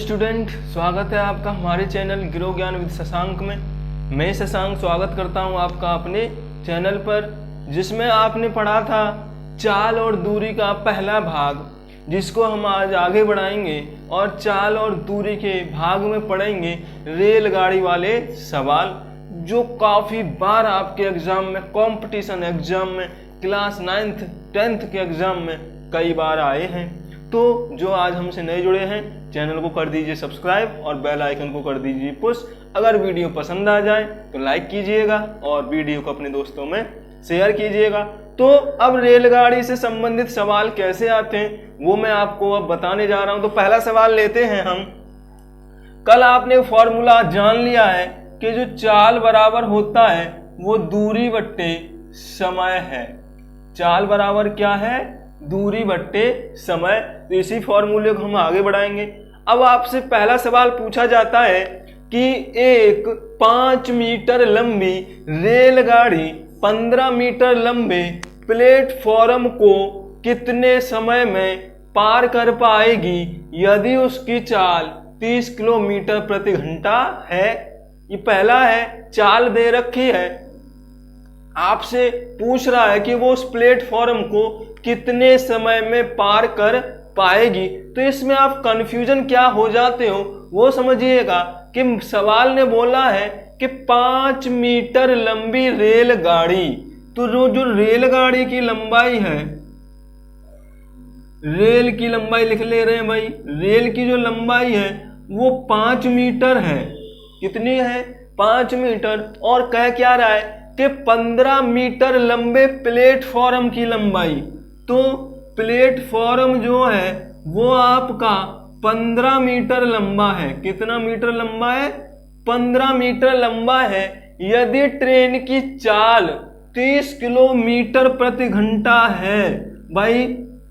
Student, स्वागत है आपका हमारे चैनल ग्रो ज्ञान विद शशांक में। मैं शशांक स्वागत करता हूं आपका अपने चैनल पर, जिसमें आपने पढ़ा था चाल और दूरी का पहला भाग, जिसको हम आज आगे बढ़ाएंगे और चाल और दूरी के भाग में पढ़ेंगे रेलगाड़ी वाले सवाल, जो काफ़ी बार आपके एग्ज़ाम में, कंपटीशन एग्ज़ाम में, क्लास 9th 10th के एग्ज़ाम में कई बार आए हैं। तो जो आज हमसे नए जुड़े हैं, चैनल को कर दीजिए सब्सक्राइब और बेल आइकन को कर दीजिए पुश। अगर वीडियो पसंद आ जाए तो लाइक कीजिएगा और वीडियो को अपने दोस्तों में शेयर कीजिएगा। तो अब रेलगाड़ी से संबंधित सवाल कैसे आते हैं वो मैं आपको अब बताने जा रहा हूं। तो पहला सवाल लेते हैं हम। कल आपने फॉर्मूला जान लिया है कि जो चाल बराबर होता है वो दूरी बट्टे समय है। चाल बराबर क्या है? दूरी बट्टे समय। तो इसी फॉर्मूले को हम आगे बढ़ाएंगे। अब आपसे पहला सवाल पूछा जाता है कि एक 5 मीटर लंबी रेलगाड़ी 15 मीटर लंबे प्लेटफॉर्म को कितने समय में पार कर पाएगी यदि उसकी चाल 30 किलोमीटर प्रति घंटा है। ये पहला है, चाल दे रखी है, आपसे पूछ रहा है कि वो उस प्लेटफॉर्म को कितने समय में पार कर पाएगी। तो इसमें आप कंफ्यूजन क्या हो जाते हो वो समझिएगा कि सवाल ने बोला है कि 5 मीटर लंबी रेलगाड़ी, तो जो रेलगाड़ी की लंबाई है, रेल की लंबाई लिख ले रहे हैं भाई, रेल की जो लंबाई है वो 5 मीटर है। कितनी है? 5 मीटर। और कह क्या रहा है कि 15 मीटर लंबे प्लेटफॉर्म की लंबाई। तो प्लेटफॉर्म जो है वो आपका 15 मीटर लंबा है। कितना मीटर लंबा है? 15 मीटर लंबा है। यदि ट्रेन की चाल 30 किलोमीटर प्रति घंटा है, भाई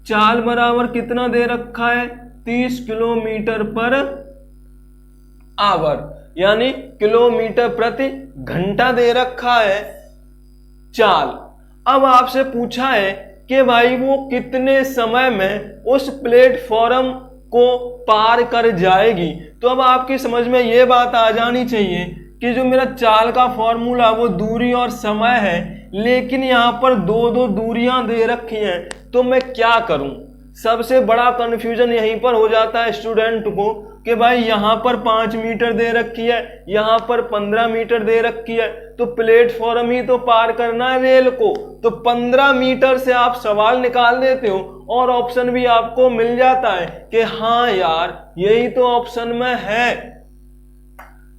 चाल बराबर कितना दे रखा है? 30 किलोमीटर पर आवर, यानी किलोमीटर प्रति घंटा दे रखा है चाल। अब आपसे पूछा है कि भाई वो कितने समय में उस प्लेटफॉर्म को पार कर जाएगी। तो अब आपकी समझ में ये बात आ जानी चाहिए कि जो मेरा चाल का फॉर्मूला वो दूरी और समय है, लेकिन यहाँ पर दो दूरियां दे रखी हैं। तो मैं क्या करूं? सबसे बड़ा कंफ्यूजन यहीं पर हो जाता है स्टूडेंट को कि भाई यहाँ पर 5 मीटर दे रखी है, यहाँ पर 15 मीटर दे रखी है, तो प्लेटफॉर्म ही तो पार करना है रेल को। तो 15 मीटर से आप सवाल निकाल देते हो और ऑप्शन भी आपको मिल जाता है कि हाँ यार यही तो ऑप्शन में है।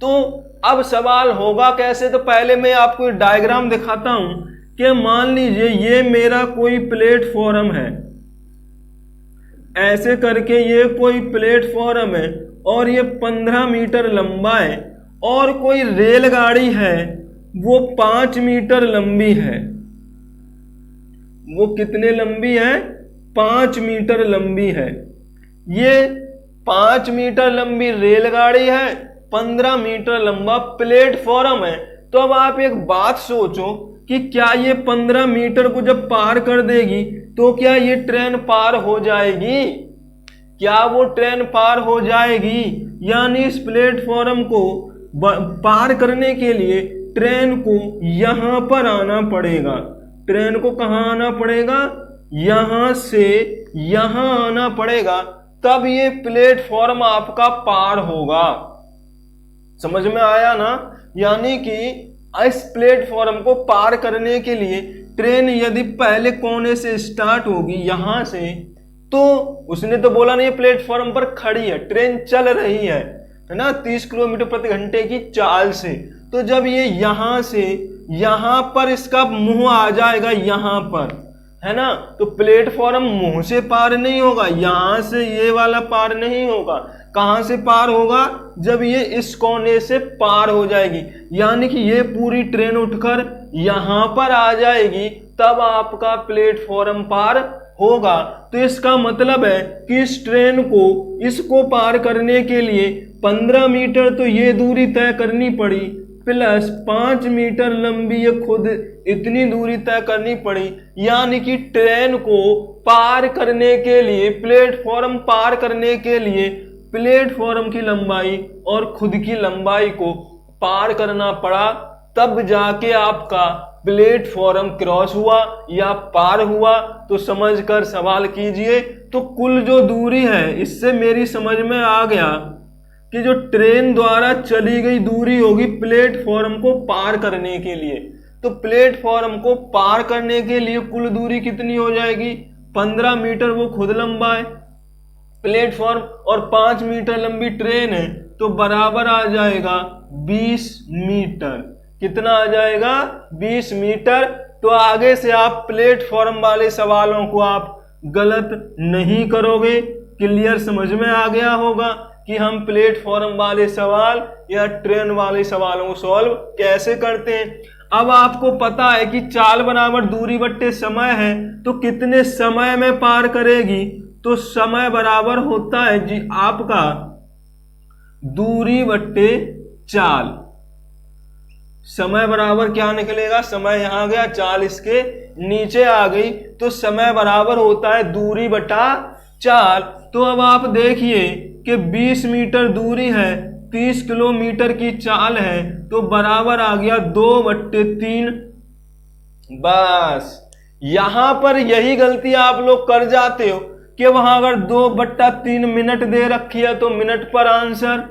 तो अब सवाल होगा कैसे? तो पहले मैं आपको डायग्राम दिखाता हूं कि मान लीजिए ये मेरा कोई प्लेटफॉर्म है, ऐसे करके ये कोई प्लेटफॉर्म है और ये 15 मीटर लंबा है, और कोई रेलगाड़ी है वो 5 मीटर लंबी है। वो कितने लंबी है? 5 मीटर लंबी है। ये 5 मीटर लंबी रेलगाड़ी है, 15 मीटर लंबा प्लेटफॉर्म है। तो अब आप एक बात सोचो कि क्या ये 15 मीटर को जब पार कर देगी तो क्या ये ट्रेन पार हो जाएगी? क्या वो ट्रेन पार हो जाएगी? यानी इस प्लेटफॉर्म को पार करने के लिए ट्रेन को यहां पर आना पड़ेगा। ट्रेन को कहां आना पड़ेगा? यहां से यहां आना पड़ेगा, तब ये प्लेटफॉर्म आपका पार होगा। समझ में आया ना? यानी कि इस प्लेटफॉर्म को पार करने के लिए ट्रेन यदि पहले कोने से स्टार्ट होगी यहां से, तो उसने तो बोला नहीं प्लेटफॉर्म पर खड़ी है, ट्रेन चल रही है ना, 30 किलोमीटर प्रति घंटे की चाल से। तो जब ये यहां से यहां पर इसका मुंह आ जाएगा, यहां पर है ना, तो प्लेटफॉर्म मुंह से पार नहीं होगा, यहां से ये वाला पार नहीं होगा। कहां से पार होगा? जब ये इस कोने से पार हो जाएगी, यानी कि ये पूरी ट्रेन उठकर यहां पर आ जाएगी, तब आपका प्लेटफॉर्म पार होगा। तो इसका मतलब है कि इस ट्रेन को, इसको पार करने के लिए 15 मीटर तो ये दूरी तय करनी पड़ी, प्लस 5 मीटर लंबी ये खुद इतनी दूरी तय करनी पड़ी। यानी कि ट्रेन को पार करने के लिए, प्लेटफॉर्म पार करने के लिए प्लेटफॉर्म की लंबाई और खुद की लंबाई को पार करना पड़ा, तब जाके आपका प्लेटफॉर्म क्रॉस हुआ या पार हुआ। तो समझकर सवाल कीजिए। तो कुल जो दूरी है, इससे मेरी समझ में आ गया कि जो ट्रेन द्वारा चली गई दूरी होगी प्लेटफॉर्म को पार करने के लिए। तो प्लेटफॉर्म को पार करने के लिए कुल दूरी कितनी हो जाएगी? 15 मीटर वो खुद लंबा है प्लेटफॉर्म, और 5 मीटर लंबी ट्रेन है, तो बराबर आ जाएगा 20 मीटर। कितना आ जाएगा? 20 मीटर। तो आगे से आप प्लेटफॉर्म वाले सवालों को आप गलत नहीं करोगे। क्लियर समझ में आ गया होगा कि हम प्लेटफॉर्म वाले सवाल या ट्रेन वाले सवालों को सॉल्व कैसे करते हैं। अब आपको पता है कि चाल बराबर दूरी बट्टे समय है, तो कितने समय में पार करेगी? तो समय बराबर होता है जी आपका दूरी बट्टे चाल। समय बराबर क्या निकलेगा? समय यहां गया, चाल इसके नीचे आ गई, तो समय बराबर होता है दूरी बटा चाल। तो अब आप देखिए कि 20 मीटर दूरी है, 30 किलोमीटर की चाल है, तो बराबर आ गया 2/3। बस यहां पर यही गलती आप लोग कर जाते हो कि वहां अगर 2/3 मिनट दे रखी है तो मिनट पर आंसर,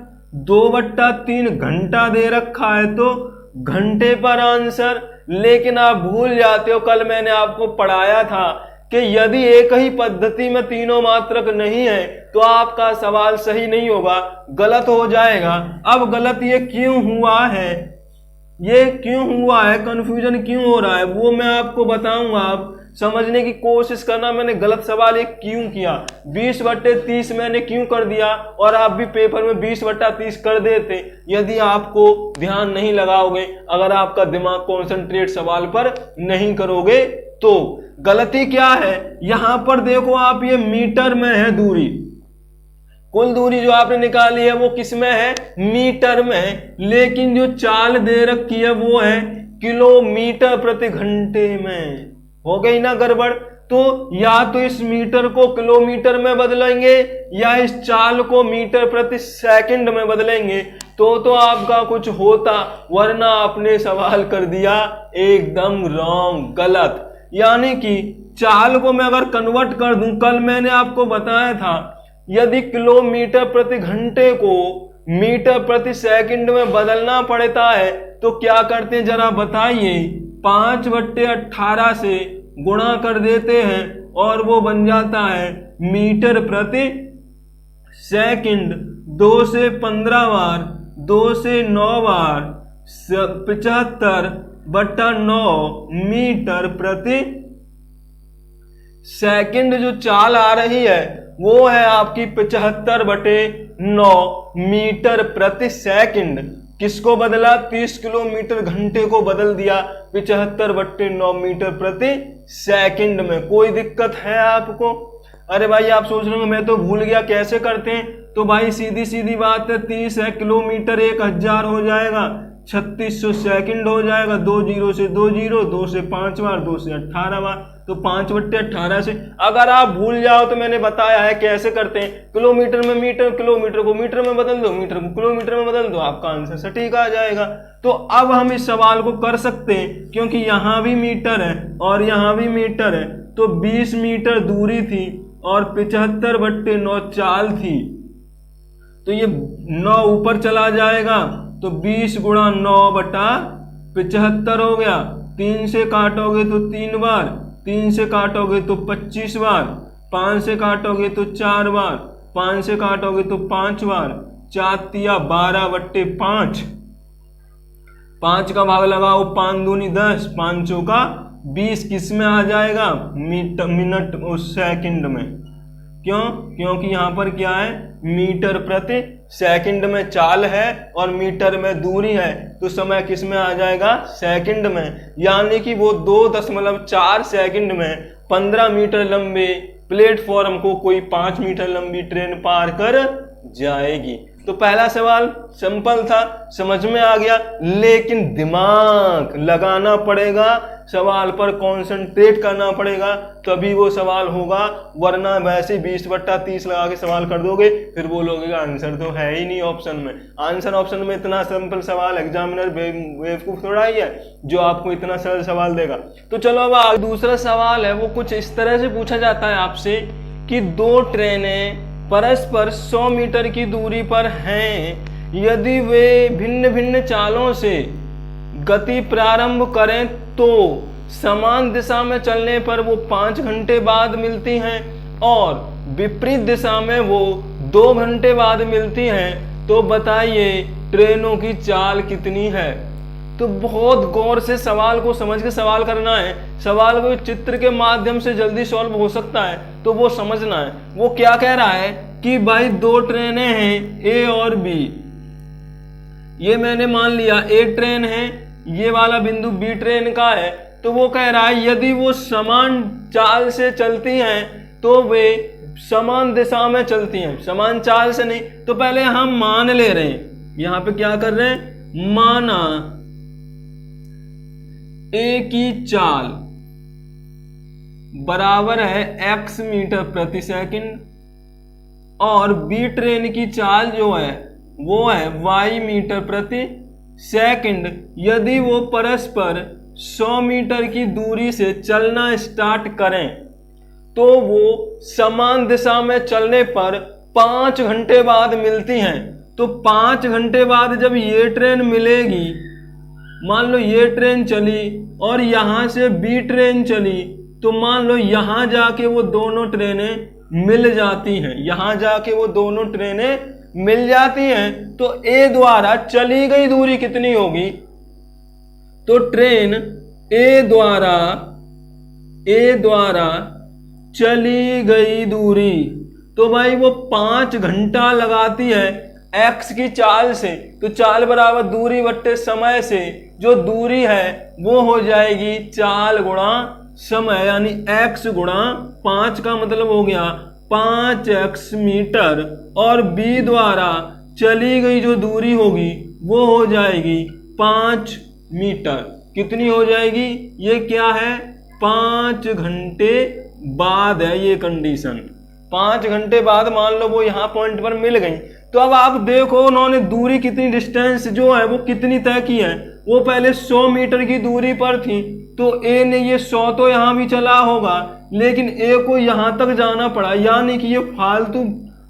2/3 घंटा दे रखा है तो घंटे पर आंसर। लेकिन आप भूल जाते हो, कल मैंने आपको पढ़ाया था कि यदि एक ही पद्धति में तीनों मात्रक नहीं है तो आपका सवाल सही नहीं होगा, गलत हो जाएगा। अब गलत ये क्यों हुआ है, ये क्यों हुआ है, कंफ्यूजन क्यों हो रहा है, वो मैं आपको बताऊंगा। आप समझने की कोशिश करना, मैंने गलत सवाल ये क्यों किया, 20/30 मैंने क्यों कर दिया, और आप भी पेपर में 20/30 कर देते यदि आपको ध्यान नहीं लगाओगे, अगर आपका दिमाग कॉन्सेंट्रेट सवाल पर नहीं करोगे तो। गलती क्या है, यहां पर देखो आप, ये मीटर में है दूरी, कुल दूरी जो आपने निकाली है वो किस में है? मीटर में है। लेकिन जो चाल दे रखी है वो है किलोमीटर प्रति घंटे में। हो गई ना गड़बड़? तो या तो इस मीटर को किलोमीटर में बदलेंगे या इस चाल को मीटर प्रति सेकंड में बदलेंगे तो आपका कुछ होता, वरना आपने सवाल कर दिया एकदम रॉन्ग, गलत। यानी कि चाल को मैं अगर कन्वर्ट कर दूं, कल मैंने आपको बताया था यदि किलोमीटर प्रति घंटे को मीटर प्रति सेकंड में बदलना पड़ता है तो क्या करते हैं जरा बताइए? 5/18 से गुणा कर देते हैं और वो बन जाता है मीटर प्रति सेकंड। 2 से 15 बार, 2 से 9 बार, 75/9 मीटर प्रति सेकंड। जो चाल आ रही है वो है आपकी 75/9 मीटर प्रति सेकंड। किसको बदला? 30 किलोमीटर घंटे को बदल दिया 75/9 मीटर प्रति सेकंड में। कोई दिक्कत है आपको? अरे भाई आप सोच रहे हो मैं तो भूल गया, कैसे करते हैं? तो भाई सीधी सीधी बात है, 30 है किलोमीटर 1000 हो जाएगा, 3600 सेकंड हो जाएगा, 2 0 से 2 0, 2 से 5 बार, 2 से 18 बार, तो 5/18 से। अगर आप भूल जाओ तो मैंने बताया है कैसे करते हैं, किलोमीटर में मीटर, किलोमीटर को मीटर में बदल दो, मीटर को किलोमीटर में बदल दो, आपका आंसर सटीक आ जाएगा। तो अब हम इस सवाल को कर सकते हैं क्योंकि यहां भी मीटर है और यहां भी मीटर है, तो 20 मीटर दूरी थी और 75/9 चाल थी, तो ये 9 ऊपर चला जाएगा, तो 20 × 9/75 हो गया। 3 से काटोगे तो 3 बार, 3 से काटोगे तो 25 बार, 5 से काटोगे तो 4 बार, 5 से काटोगे तो 5 बार, 4 तिया 12/5, 5 का भाग लगाओ, 5 दूनी 10, 5 चौका 20, किस में आ जाएगा? मिनट और सेकंड में। क्यों? क्योंकि यहां पर क्या है, मीटर प्रति सेकंड में चाल है और मीटर में दूरी है, तो समय किस में आ जाएगा? सेकंड में। यानी कि वो 2.4 सेकंड में 15 मीटर लंबे प्लेटफॉर्म को कोई 5 मीटर लंबी ट्रेन पार कर जाएगी। तो पहला सवाल सिंपल था, समझ में आ गया, लेकिन दिमाग लगाना पड़ेगा सवाल पर कॉन्सेंट्रेट करना पड़ेगा तभी वो सवाल होगा, वरना वैसे 20/30 लगा के सवाल कर दोगे फिर बोलोगे कि आंसर तो है ही नहीं ऑप्शन में। आंसर ऑप्शन में इतना सिंपल सवाल एग्जामिनर बेवकूफ थोड़ा ही है जो आपको इतना सरल सवाल देगा। तो चलो अब दूसरा सवाल है वो कुछ इस तरह से पूछा जाता है आपसे कि दो ट्रेनें परस्पर 100 मीटर की दूरी पर हैं, यदि वे भिन्न भिन्न चालों से गति प्रारंभ करें तो समान दिशा में चलने पर वो 5 घंटे बाद मिलती हैं और विपरीत दिशा में वो 2 घंटे बाद मिलती हैं, तो बताइए ट्रेनों की चाल कितनी है। तो बहुत गौर से सवाल को समझ के सवाल करना है। सवाल को चित्र के माध्यम से जल्दी सॉल्व हो सकता है तो वो समझना है। वो क्या कह रहा है कि भाई दो ट्रेनें हैं ए और बी, ये मैंने मान लिया ए ट्रेन है, ये वाला बिंदु बी ट्रेन का है। तो वो कह रहा है यदि वो समान चाल से चलती हैं तो वे समान दिशा में चलती हैं, समान चाल से नहीं। तो पहले हम मान ले रहे हैं, यहां पे क्या कर रहे हैं, माना ए की चाल बराबर है x मीटर प्रति सेकंड और बी ट्रेन की चाल जो है वो है y मीटर प्रति सेकंड। यदि वो परस्पर 100 मीटर की दूरी से चलना स्टार्ट करें तो वो समान दिशा में चलने पर 5 घंटे बाद मिलती हैं। तो 5 घंटे बाद जब ये ट्रेन मिलेगी, मान लो ये ट्रेन चली और यहां से बी ट्रेन चली, तो मान लो यहां जाके वो दोनों ट्रेनें मिल जाती हैं, यहां जाके वो दोनों ट्रेनें मिल जाती हैं। तो ए द्वारा चली गई दूरी कितनी होगी, तो ट्रेन ए द्वारा चली गई दूरी, तो भाई वो 5 घंटा लगाती है x की चाल से। तो चाल बराबर दूरी बट्टे समय से जो दूरी है वो हो जाएगी चाल गुणा समय, यानी x गुणा 5 का मतलब हो गया 5x मीटर, और b द्वारा चली गई जो दूरी होगी वो हो जाएगी 5 मीटर। कितनी हो जाएगी, ये क्या है, 5 घंटे बाद है ये कंडीशन। 5 घंटे बाद मान लो वो यहाँ पॉइंट पर मिल गई। तो अब आप देखो उन्होंने दूरी कितनी, डिस्टेंस जो है वो कितनी तय की है। वो पहले 100 मीटर की दूरी पर थी, तो ए ने ये 100 तो यहाँ भी चला होगा, लेकिन ए को यहाँ तक जाना पड़ा, यानी कि ये फालतू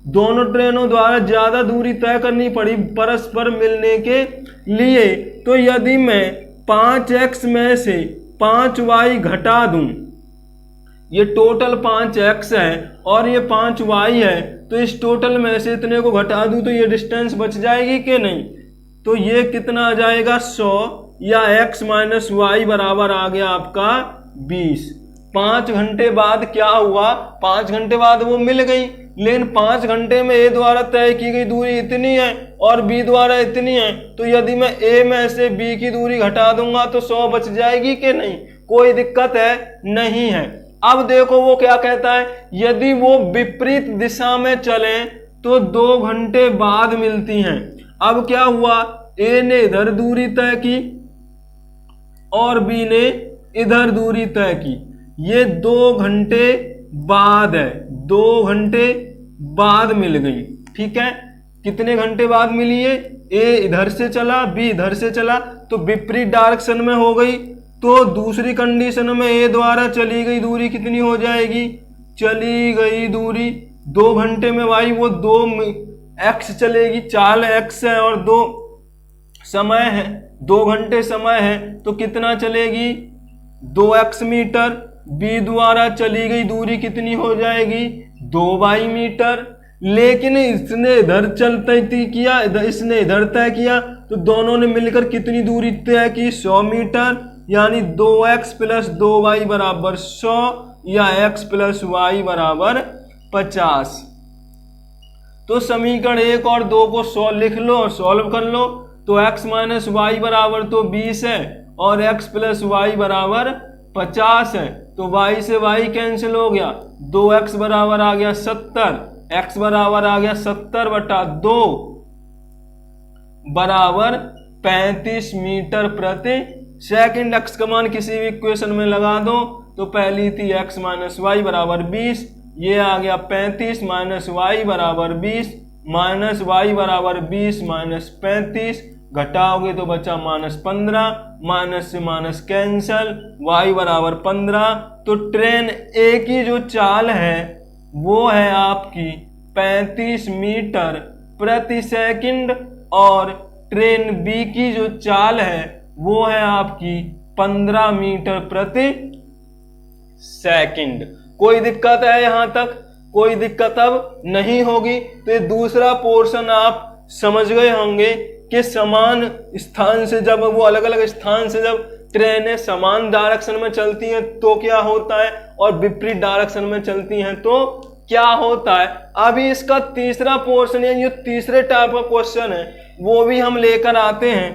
दोनों ट्रेनों द्वारा ज्यादा दूरी तय करनी पड़ी परस्पर मिलने के लिए। तो यदि मैं 5x में से 5y घटा दूं, ये टोटल 5x है और ये 5y है, तो इस टोटल में से इतने को घटा दूं तो ये डिस्टेंस बच जाएगी कि नहीं। तो ये कितना आ जाएगा 100, या x माइनस वाई बराबर आ गया आपका 20। 5 घंटे बाद क्या हुआ, 5 घंटे बाद वो मिल गई, लेकिन 5 घंटे में ए द्वारा तय की गई दूरी इतनी है और बी द्वारा इतनी है। तो यदि मैं ए में से बी की दूरी घटा दूंगा तो 100 बच जाएगी कि नहीं, कोई दिक्कत है नहीं है। अब देखो वो क्या कहता है, यदि वो विपरीत दिशा में चलें तो 2 घंटे बाद मिलती हैं। अब क्या हुआ, ए ने इधर दूरी तय की और बी ने इधर दूरी तय की, ये 2 घंटे बाद है, 2 घंटे बाद मिल गई। ठीक है, कितने घंटे बाद मिली है, ए इधर से चला बी इधर से चला, तो विपरीत डायरेक्शन में हो गई। तो दूसरी कंडीशन में ए द्वारा चली गई दूरी कितनी हो जाएगी, चली गई दूरी 2 घंटे में भाई वो 2x चलेगी, चाल x है और 2 समय है, 2 घंटे समय है, तो कितना चलेगी 2x मीटर। बी द्वारा चली गई दूरी कितनी हो जाएगी 2y मीटर। लेकिन इसने इधर चलते किया, इसने इधर तय किया, तो दोनों ने मिलकर कितनी दूरी तय की 100 मीटर, यानी 2x प्लस 2y बराबर 100 या x प्लस y बराबर 50। तो समीकरण 1 और 2 को लिख लो और सॉल्व कर लो। तो x माइनस वाई बराबर तो 20 है और x प्लस वाई बराबर 50 है। तो y से y कैंसिल हो गया, 2x बराबर आ गया 70, x बराबर आ गया 70/2 बराबर 35 मीटर प्रति सेकंड x का मान किसी भी इक्वेशन में लगा दो तो पहली थी x माइनस वाई बराबर 20, ये आ गया 35 माइनस वाई बराबर 20, माइनस वाई बराबर 20 माइनस 35, घटाओगे तो बचा माइनस 15, माइनस से माइनस कैंसल, y बराबर 15। तो ट्रेन ए की जो चाल है वो है आपकी 35 मीटर प्रति सेकंड और ट्रेन बी की जो चाल है वो है आपकी 15 मीटर प्रति सेकंड। कोई दिक्कत है यहां तक? कोई दिक्कत अब नहीं होगी। तो ये दूसरा पोर्शन आप समझ गए होंगे कि समान स्थान से जब वो अलग अलग स्थान से जब ट्रेनें समान डायरेक्शन में चलती हैं तो क्या होता है और विपरीत डायरेक्शन में चलती हैं तो क्या होता है। अभी इसका तीसरा पोर्शन है, ये तीसरे टाइप का क्वेश्चन है वो भी हम लेकर आते हैं।